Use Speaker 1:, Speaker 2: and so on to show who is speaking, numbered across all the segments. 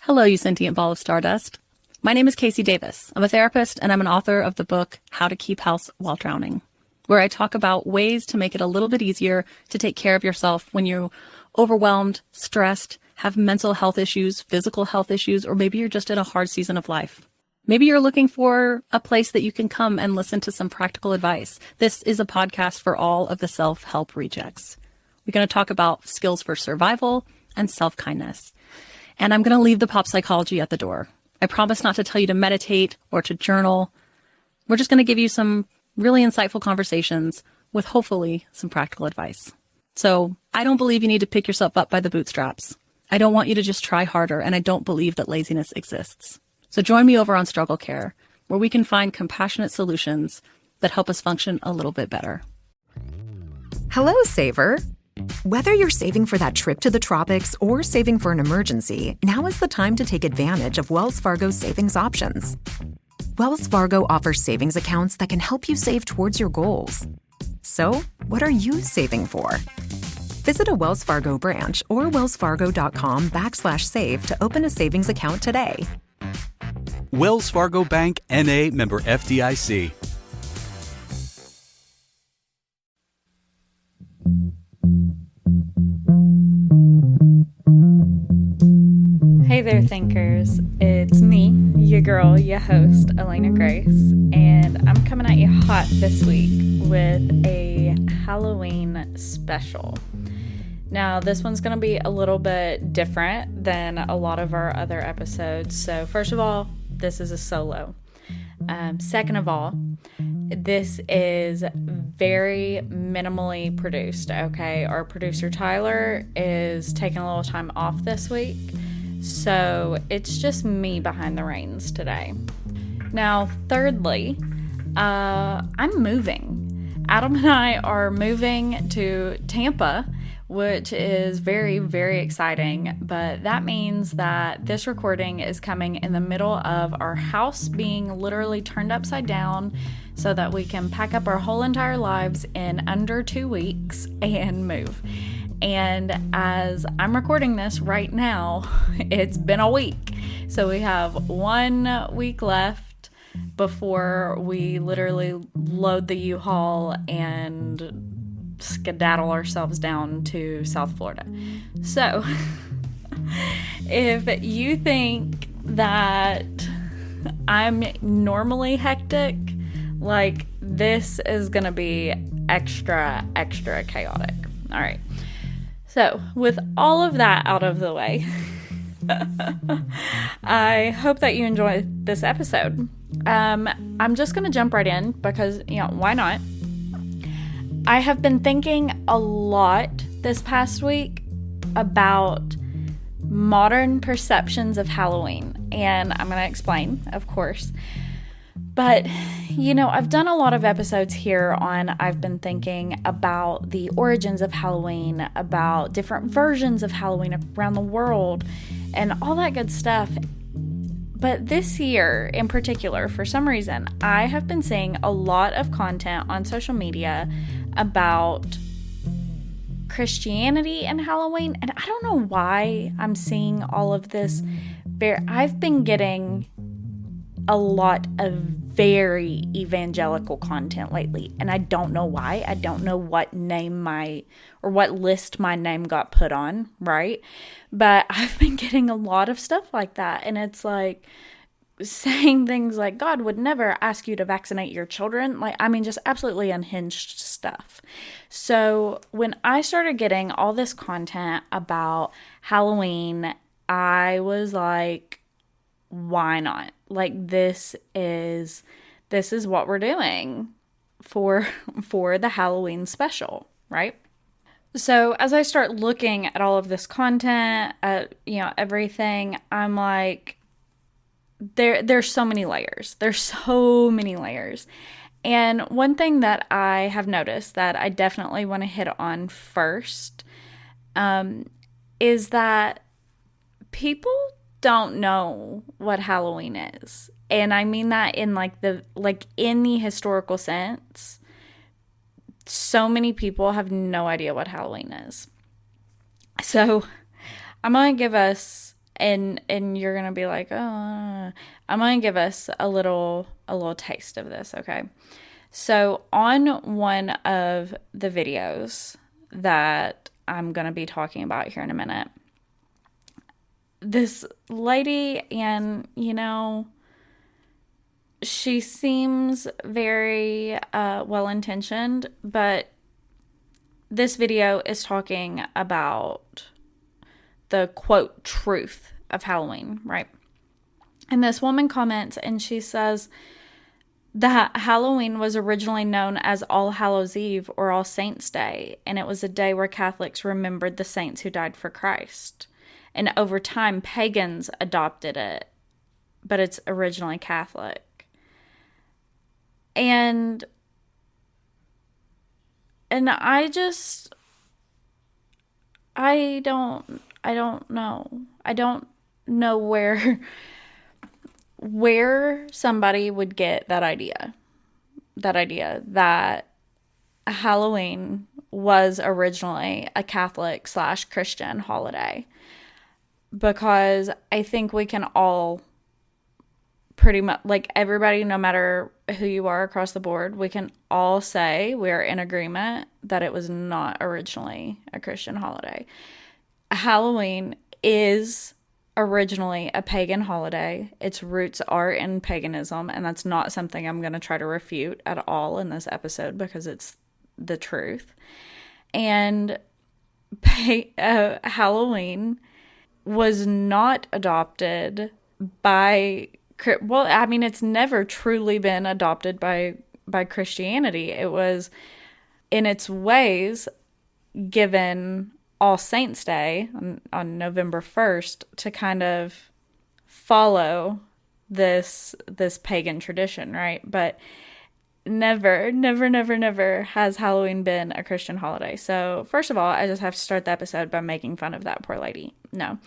Speaker 1: Hello, you sentient ball of stardust. My name is Casey Davis. I'm a therapist and I'm an author of the book How to Keep House While Drowning, where I talk about ways to make it a little bit easier to take care of yourself when you're overwhelmed, stressed, have mental health issues, physical health issues, or maybe you're just in a hard season of life. Maybe you're looking for a place that you can come and listen to some practical advice. This is a podcast for all of the self-help rejects. We're going to talk about skills for survival and self-kindness. And I'm going to leave the pop psychology at the door. I promise not to tell you to meditate or to journal. We're just going to give you some really insightful conversations with hopefully some practical advice. So I don't believe you need to pick yourself up by the bootstraps. I don't want you to just try harder, and I don't believe that laziness exists. So join me over on Struggle Care, where we can find compassionate solutions that help us function a little bit better.
Speaker 2: Hello, Saver. Whether you're saving for that trip to the tropics or saving for an emergency, now is the time to take advantage of Wells Fargo's savings options. Wells Fargo offers savings accounts that can help you save towards your goals. So, what are you saving for? Visit a Wells Fargo branch or wellsfargo.com/save to open a savings account today.
Speaker 3: Wells Fargo Bank, N.A., member FDIC.
Speaker 4: Hey there, thinkers. It's me, your girl, your host, Elena Grace, and I'm coming at you hot this week with a Halloween special. Now, this one's going to be a little bit different than a lot of our other episodes. So, first of all, this is a solo. Second of all, this is very minimally produced, okay? Our producer, Tyler, is taking a little time off this week. So it's just me behind the reins today. Now, thirdly, I'm moving. Adam and I are moving to Tampa, which is very, very exciting. But that means that this recording is coming in the middle of our house being literally turned upside down so that we can pack up our whole entire lives in under 2 weeks and move. And as I'm recording this right now, it's been a week. So we have 1 week left before we literally load the U-Haul and skedaddle ourselves down to South Florida. So if you think that I'm normally hectic, like this is going to be extra chaotic. All right. So, with all of that out of the way, I hope that you enjoy this episode. I'm just going to jump right in because, why not? I have been thinking a lot this past week about modern perceptions of Halloween, and I'm going to explain, of course. But, I've done a lot of episodes here on I've been thinking about the origins of Halloween, about different versions of Halloween around the world, and all that good stuff. But this year in particular, for some reason, I have been seeing a lot of content on social media about Christianity and Halloween, and I don't know why I'm seeing all of this. I've been getting a lot of very evangelical content lately, and I don't know why. I don't know what what list my name got put on, right? But I've been getting a lot of stuff like that, and it's like saying things like God would never ask you to vaccinate your children. Just absolutely unhinged stuff. So when I started getting all this content about Halloween, I was like, why not? This is what we're doing for the Halloween special, right? So as I start looking at all of this content, everything, I'm like, there's so many layers. There's so many layers. And one thing that I have noticed that I definitely want to hit on first, is that people don't know what Halloween is. And I mean that in in the historical sense. So many people have no idea what Halloween is. So I'm going to give us And you're going to be like, oh, I'm going to give us a little taste of this, okay? So on one of the videos that I'm going to be talking about here in a minute, this lady, and, she seems very well-intentioned, but this video is talking about the, quote, truth of Halloween, right? And this woman comments and she says that Halloween was originally known as All Hallows Eve or All Saints' Day, and it was a day where Catholics remembered the saints who died for Christ. And over time, pagans adopted it, but it's originally Catholic. And I don't know. I don't know where somebody would get that idea that Halloween was originally a Catholic/Christian holiday, because I think we can all pretty much, like, everybody, no matter who you are across the board, we can all say we're in agreement that it was not originally a Christian holiday. Halloween is originally a pagan holiday. Its roots are in paganism, and that's not something I'm going to try to refute at all in this episode because it's the truth. And Halloween was not adopted by, well, I mean, it's never truly been adopted by Christianity. It was, in its ways, given All Saints' Day on November 1st to kind of follow this pagan tradition, right? But never has Halloween been a Christian holiday. So first of all, I just have to start the episode by making fun of that poor lady. No,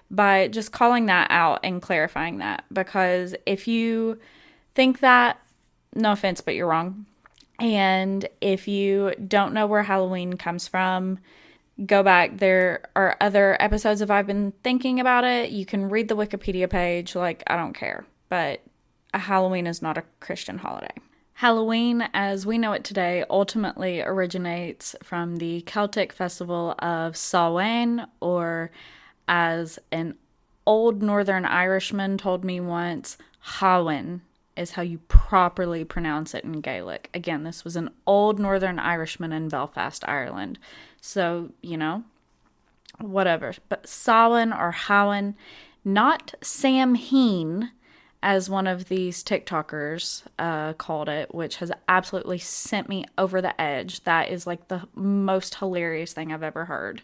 Speaker 4: by just calling that out and clarifying that, because if you think that, no offense, but you're wrong. And if you don't know where Halloween comes from, go back. There are other episodes of I've been thinking about it. You can read the Wikipedia page. Like, I don't care. But Halloween is not a Christian holiday. Halloween, as we know it today, ultimately originates from the Celtic festival of Samhain, or as an old Northern Irishman told me once, Samhain is how you properly pronounce it in Gaelic. Again, this was an old Northern Irishman in Belfast, Ireland. So, whatever. But Samhain or Samhain, not Samhain, as one of these TikTokers called it, which has absolutely sent me over the edge. That is like the most hilarious thing I've ever heard.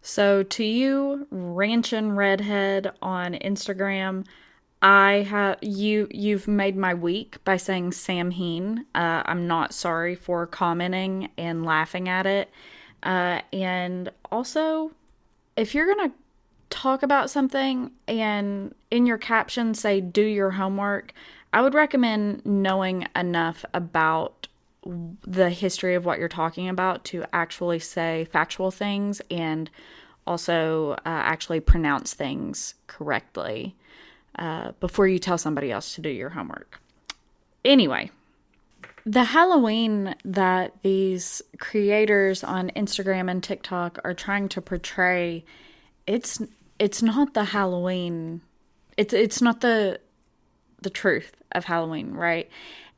Speaker 4: So to you, Ranchin' Redhead on Instagram, you've made my week by saying Samhain. I'm not sorry for commenting and laughing at it. And also, if you're going to talk about something and in your caption say do your homework, I would recommend knowing enough about the history of what you're talking about to actually say factual things and also actually pronounce things correctly before you tell somebody else to do your homework. Anyway, the Halloween that these creators on Instagram and TikTok are trying to portray, it's not the Halloween. It's not the truth of Halloween, right?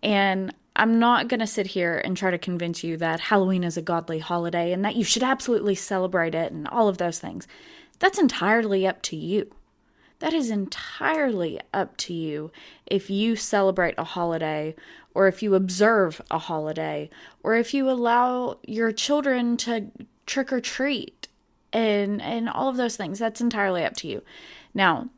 Speaker 4: And I'm not going to sit here and try to convince you that Halloween is a godly holiday and that you should absolutely celebrate it and all of those things. That's entirely up to you. That is entirely up to you if you celebrate a holiday, or if you observe a holiday, or if you allow your children to trick or treat and all of those things. That's entirely up to you. Now,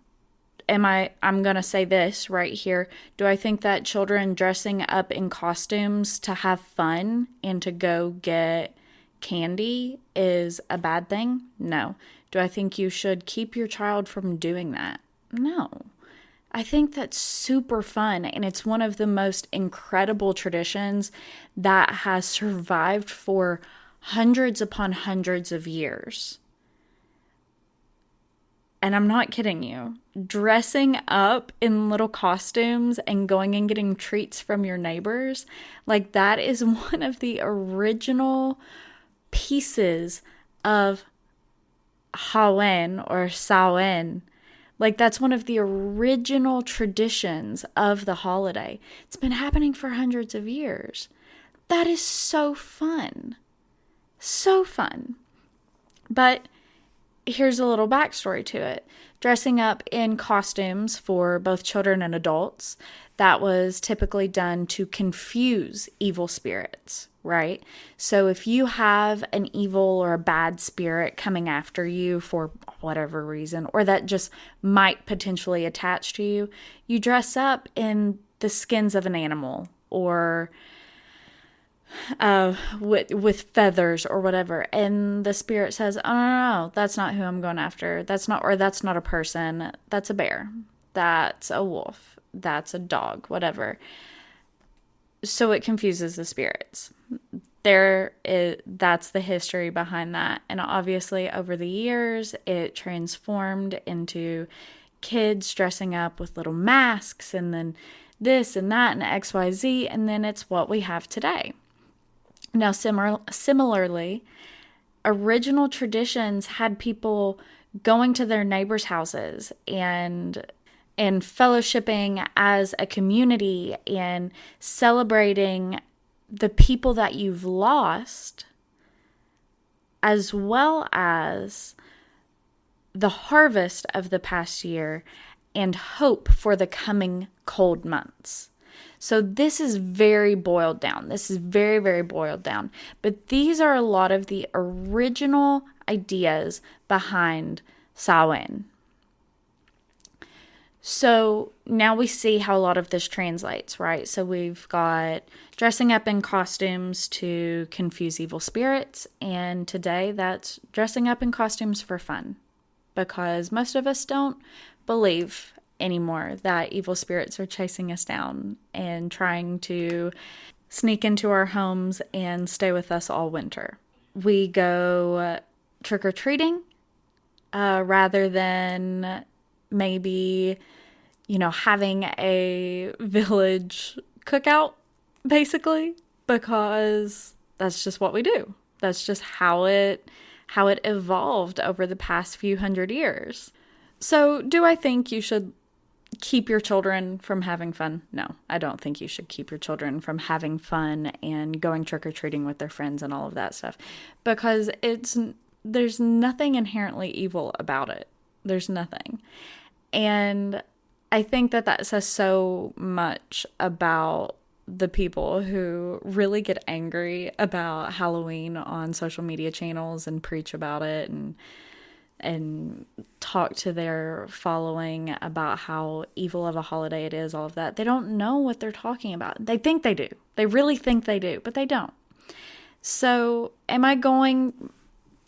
Speaker 4: I'm going to say this right here. Do I think that children dressing up in costumes to have fun and to go get candy is a bad thing? No. Do I think you should keep your child from doing that? No. I think that's super fun, and it's one of the most incredible traditions that has survived for hundreds upon hundreds of years. and I'm not kidding you, dressing up in little costumes and going and getting treats from your neighbors, like that is one of the original pieces of Samhain or Samhain. Like that's one of the original traditions of the holiday. It's been happening for hundreds of years. That is so fun. So fun. But here's a little backstory to it. Dressing up in costumes for both children and adults, that was typically done to confuse evil spirits, right? So if you have an evil or a bad spirit coming after you for whatever reason, or that just might potentially attach to you, you dress up in the skins of an animal or with feathers or whatever, and the spirit says, oh no, that's not who I'm going after, that's not a person, that's a bear, that's a wolf, that's a dog, whatever. So it confuses the spirits. That's the history behind that. And obviously over the years it transformed into kids dressing up with little masks and then this and that and XYZ, and then it's what we have today. Now, similarly, original traditions had people going to their neighbors' houses and fellowshipping as a community and celebrating the people that you've lost, as well as the harvest of the past year and hope for the coming cold months. So this is very boiled down. This is very, very boiled down. But these are a lot of the original ideas behind Samhain. So now we see how a lot of this translates, right? So we've got dressing up in costumes to confuse evil spirits. And today that's dressing up in costumes for fun. Because most of us don't believe anymore that evil spirits are chasing us down and trying to sneak into our homes and stay with us all winter. We go trick-or-treating rather than maybe, having a village cookout, basically, because that's just what we do. That's just how it evolved over the past few hundred years. So do I think you should keep your children from having fun? No, I don't think you should keep your children from having fun and going trick-or-treating with their friends and all of that stuff, because there's nothing inherently evil about it. There's nothing. And I think that says so much about the people who really get angry about Halloween on social media channels and preach about it and talk to their following about how evil of a holiday it is, all of that. They don't know what they're talking about. They think they do. They really think they do, but they don't. So am I going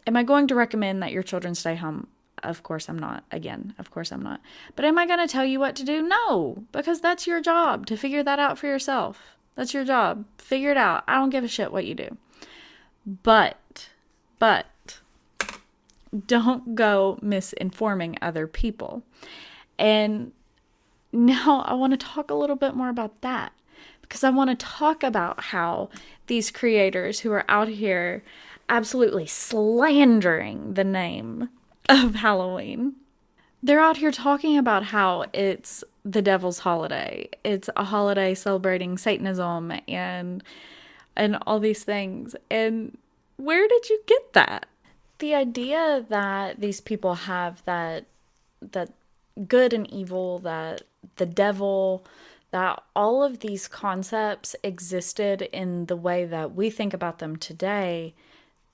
Speaker 4: to recommend that your children stay home? Of course I'm not. Again, of course I'm not. But am I going to tell you what to do? No, because that's your job to figure that out for yourself. That's your job. Figure it out. I don't give a shit what you do. But don't go misinforming other people. And now I want to talk a little bit more about that, because I want to talk about how these creators who are out here absolutely slandering the name of Halloween, they're out here talking about how it's the devil's holiday. It's a holiday celebrating Satanism and all these things. And where did you get that? The idea that these people have that good and evil, that the devil, that all of these concepts existed in the way that we think about them today,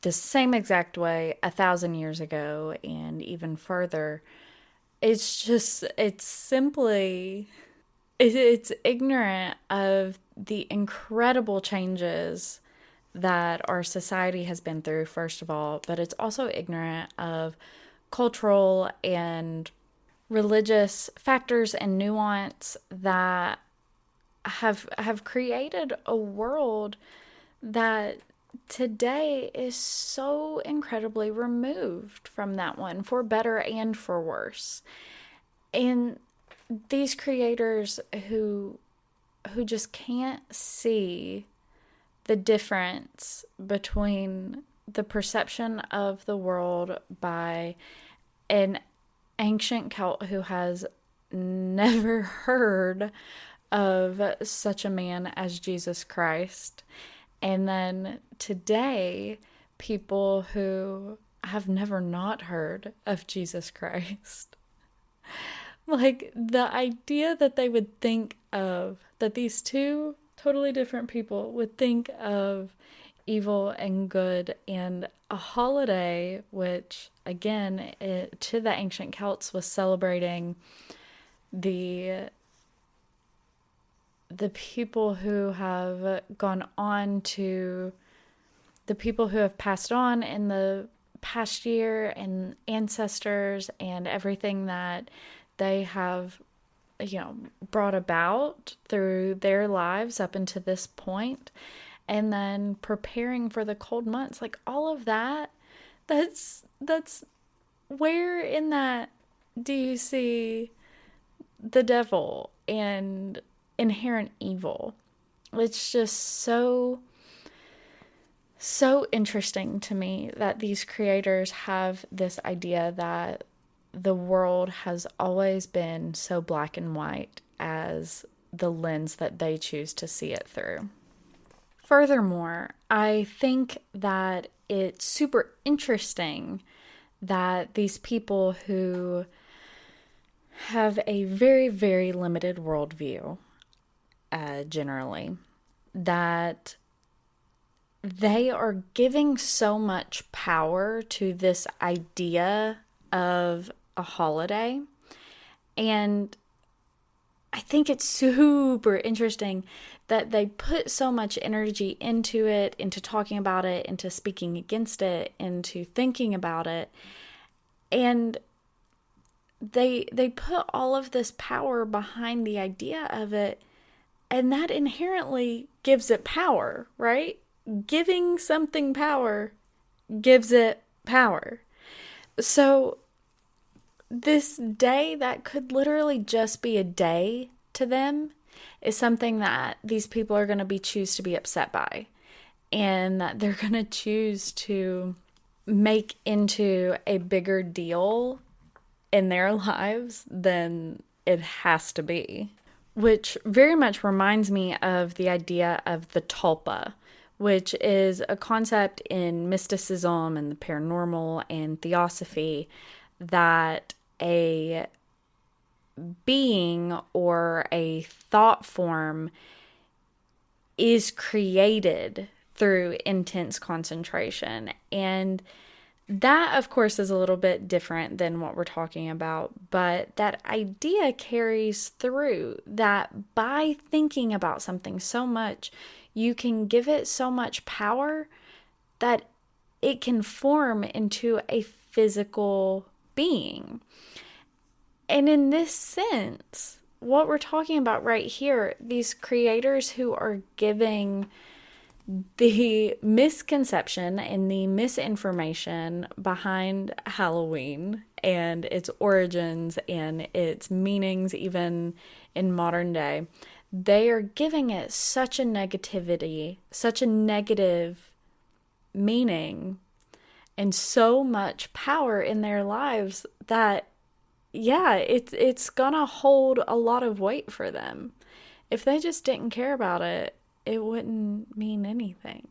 Speaker 4: the same exact way 1,000 years ago and even further, it's ignorant of the incredible changes that our society has been through, first of all, but it's also ignorant of cultural and religious factors and nuance that have created a world that today is so incredibly removed from that one, for better and for worse. And these creators who just can't see the difference between the perception of the world by an ancient Celt who has never heard of such a man as Jesus Christ, and then today, people who have never not heard of Jesus Christ. Like, the idea that they would think of, that these two totally different people would think of evil and good, and a holiday, which, again, to the ancient Celts was celebrating the people who have gone on to, the people who have passed on in the past year, and ancestors and everything that they have, brought about through their lives up until this point, and then preparing for the cold months, like all of that. That's where in that do you see the devil and inherent evil? It's just so interesting to me that these creators have this idea that the world has always been so black and white as the lens that they choose to see it through. Furthermore, I think that it's super interesting that these people who have a very, very limited worldview, generally, that they are giving so much power to this idea of a holiday. And I think it's super interesting that they put so much energy into it, into talking about it, into speaking against it, into thinking about it. And they put all of this power behind the idea of it, and that inherently gives it power, right? Giving something power gives it power. So this day that could literally just be a day to them is something that these people are going to choose to be upset by, and that they're going to choose to make into a bigger deal in their lives than it has to be. Which very much reminds me of the idea of the tulpa, which is a concept in mysticism and the paranormal and theosophy, that a being or a thought form is created through intense concentration. And that, of course, is a little bit different than what we're talking about, but that idea carries through, that by thinking about something so much, you can give it so much power that it can form into a physical being. And in this sense, what we're talking about right here, these creators who are giving the misconception and the misinformation behind Halloween and its origins and its meanings, even in modern day, they are giving it such a negativity, such a negative meaning, and so much power in their lives that, yeah, it's gonna hold a lot of weight for them. If they just didn't care about it, it wouldn't mean anything.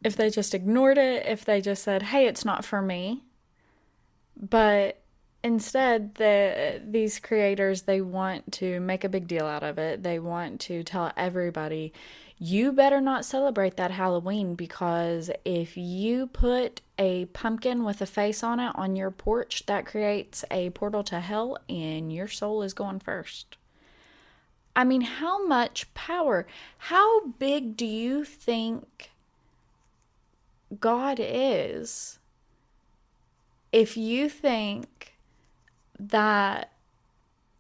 Speaker 4: If they just ignored it, if they just said, hey, it's not for me. But instead, these creators, they want to make a big deal out of it. They want to tell everybody, you better not celebrate that Halloween, because if you put a pumpkin with a face on it on your porch, that creates a portal to hell and your soul is going first. I mean, how much power? How big do you think God is if you think that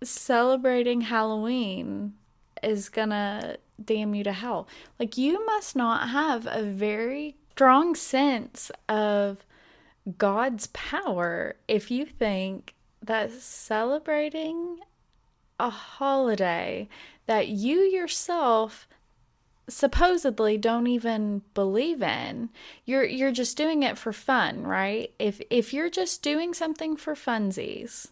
Speaker 4: celebrating Halloween is gonna damn you to hell? Like, you must not have a very strong sense of God's power if you think that celebrating a holiday that you yourself supposedly don't even believe in, you're just doing it for fun, right? If you're just doing something for funsies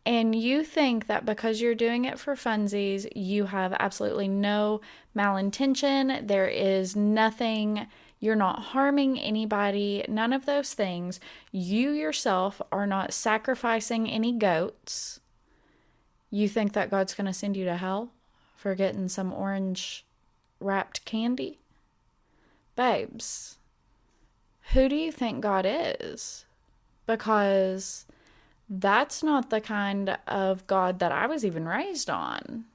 Speaker 4: and you think that because you're doing it for funsies, you have absolutely no malintention, there is nothing, you're not harming anybody, none of those things, you yourself are not sacrificing any goats, you think that God's going to send you to hell for getting some orange wrapped candy? Babes, who do you think God is? Because that's not the kind of God that I was even raised on.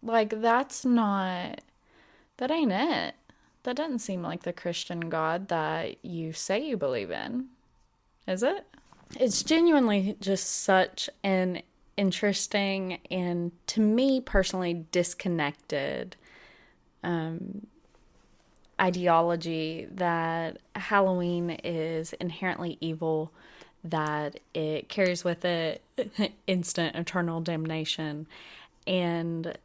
Speaker 4: Like, that ain't it. That doesn't seem like the Christian God that you say you believe in, is it? It's genuinely just such an interesting and, to me personally, disconnected ideology that Halloween is inherently evil, that it carries with it instant eternal damnation, and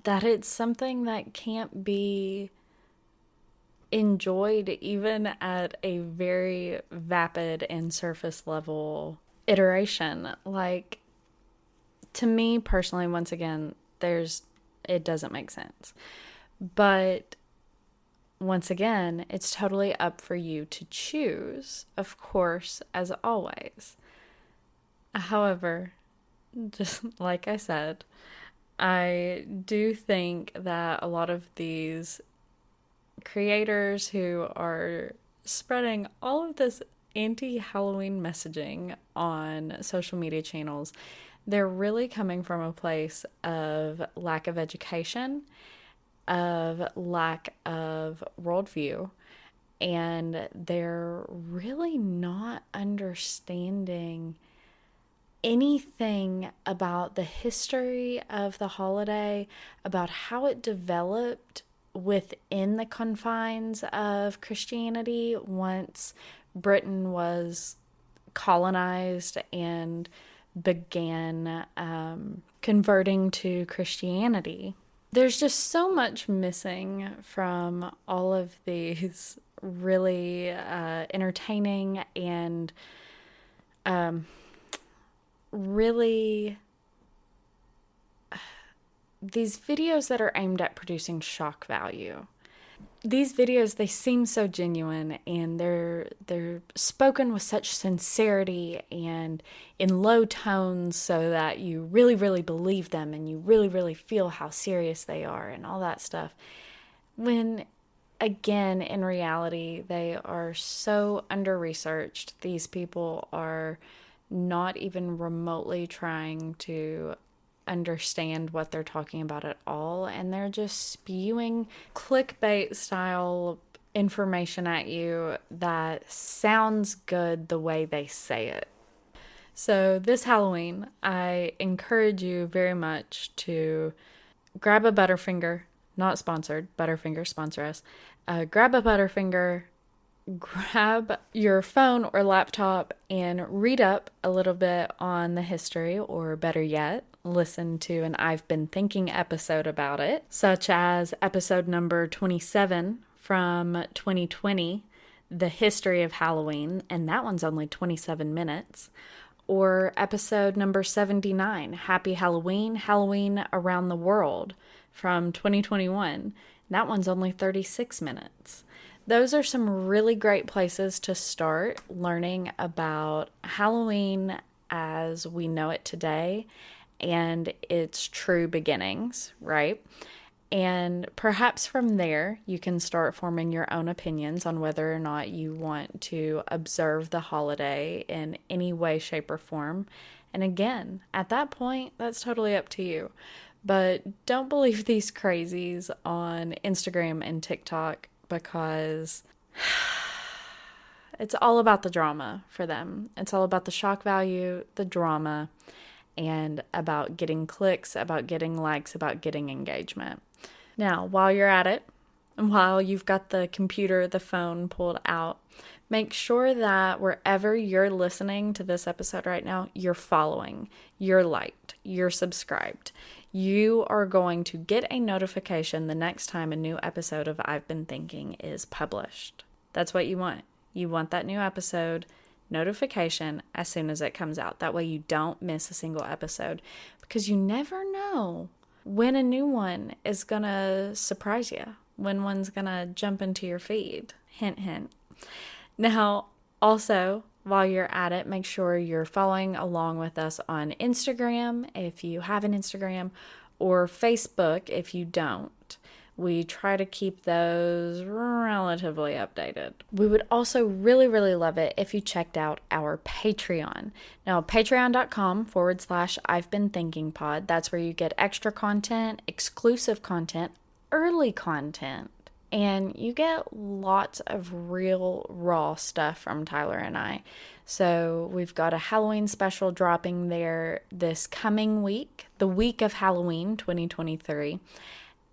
Speaker 4: that it's something that can't be enjoyed even at a very vapid and surface level iteration. Like, to me personally, once again, it doesn't make sense. But once again, it's totally up for you to choose, of course, as always. However, just like I said, I do think that a lot of these creators who are spreading all of this anti-Halloween messaging on social media channels, they're really coming from a place of lack of education, of lack of worldview, and they're really not understanding anything about the history of the holiday, about how it developed within the confines of Christianity once Britain was colonized and began converting to Christianity. There's just so much missing from all of these really entertaining and really these videos that are aimed at producing shock value. These videos, they seem so genuine, and they're spoken with such sincerity and in low tones so that you really, really believe them and you really, really feel how serious they are and all that stuff. When, again, in reality, they are so under-researched. These people are not even remotely trying to understand what they're talking about at all, and they're just spewing clickbait style information at you that sounds good the way they say it. So this Halloween, I encourage you very much to grab a Butterfinger, not sponsored, Butterfinger sponsor us, grab a Butterfinger, grab your phone or laptop and read up a little bit on the history, or better yet, listen to an I've Been Thinking episode about it, such as episode number 27 from 2020, The History of Halloween, and that one's only 27 minutes, or episode number 79, Happy Halloween, Halloween Around the World, from 2021. That one's only 36 minutes. Those are some really great places to start learning about Halloween as we know it today and its true beginnings, right? And perhaps from there, you can start forming your own opinions on whether or not you want to observe the holiday in any way, shape, or form. And again, at that point, that's totally up to you. But don't believe these crazies on Instagram and TikTok, because it's all about the drama for them. It's all about the shock value, the drama, and about getting clicks, about getting likes, about getting engagement. Now, while you're at it, while you've got the computer, the phone pulled out, make sure that wherever you're listening to this episode right now, you're following, you're liked, you're subscribed. You are going to get a notification the next time a new episode of I've Been Thinking is published. That's what you want. You want that new episode notification as soon as it comes out. That way you don't miss a single episode, because you never know when a new one is going to surprise you, when one's going to jump into your feed. Hint, hint. Now, also, while you're at it, make sure you're following along with us on Instagram if you have an Instagram, or Facebook if you don't. We try to keep those relatively updated. We would also really, really love it if you checked out our Patreon. Now, patreon.com/I've Been Thinking Pod. That's where you get extra content, exclusive content, early content, and you get lots of real raw stuff from Tyler and I. So we've got a Halloween special dropping there this coming week, the week of Halloween 2023.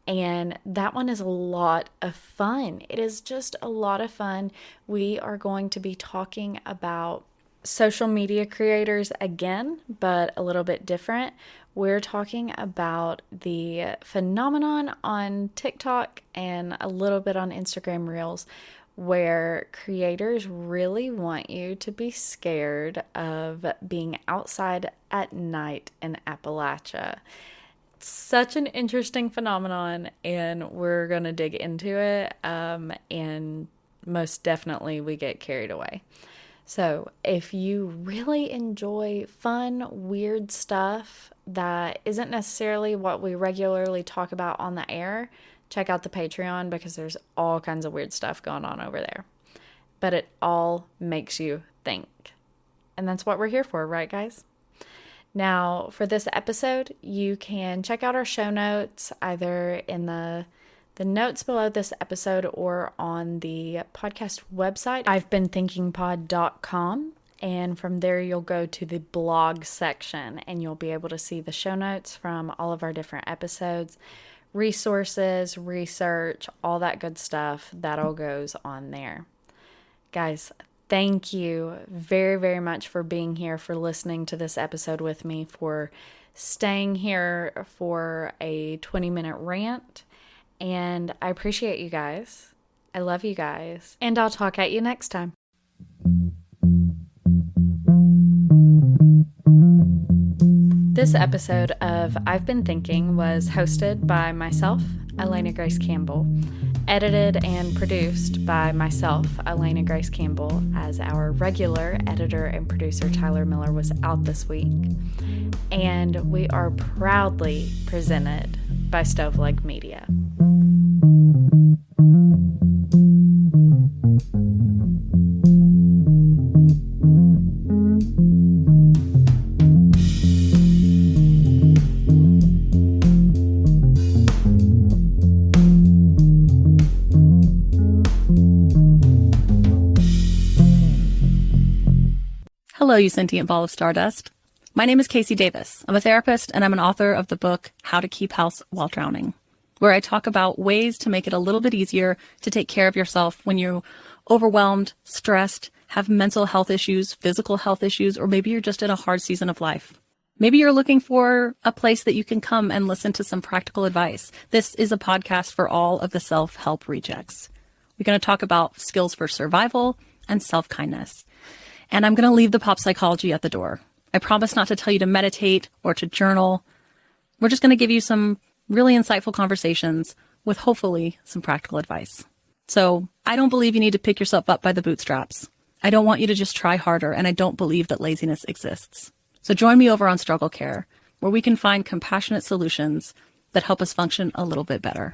Speaker 4: And that one is a lot of fun. It is just a lot of fun. We are going to be talking about social media creators again, but a little bit different. We're talking about the phenomenon on TikTok and a little bit on Instagram Reels, where creators really want you to be scared of being outside at night in Appalachia. Such an interesting phenomenon, and we're going to dig into it, and most definitely we get carried away. So if you really enjoy fun, weird stuff that isn't necessarily what we regularly talk about on the air, check out the Patreon, because there's all kinds of weird stuff going on over there. But it all makes you think. And that's what we're here for, right, guys? Now, for this episode, you can check out our show notes either in the notes below this episode or on the podcast website, I'veBeenThinkingPod.com. And from there, you'll go to the blog section and you'll be able to see the show notes from all of our different episodes, resources, research, all that good stuff. That all goes on there. Guys, thank you very, very much for being here, for listening to this episode with me, for staying here for a 20-minute rant. And I appreciate you guys. I love you guys. And I'll talk at you next time. This episode of I've Been Thinking was hosted by myself, Elena Grace Campbell, edited and produced by myself, Elena Grace Campbell, as our regular editor and producer Tyler Miller was out this week. And we are proudly presented by Stoveleg Media.
Speaker 1: Hello, you sentient ball of stardust. My name is Casey Davis. I'm a therapist, and I'm an author of the book How to Keep House While Drowning, where I talk about ways to make it a little bit easier to take care of yourself when you're overwhelmed, stressed, have mental health issues, physical health issues, or maybe you're just in a hard season of life. Maybe you're looking for a place that you can come and listen to some practical advice. This is a podcast for all of the self-help rejects. We're going to talk about skills for survival and self-kindness. And I'm going to leave the pop psychology at the door. I promise not to tell you to meditate or to journal. We're just going to give you some really insightful conversations with hopefully some practical advice. So I don't believe you need to pick yourself up by the bootstraps. I don't want you to just try harder, and I don't believe that laziness exists. So join me over on Struggle Care, where we can find compassionate solutions that help us function a little bit better.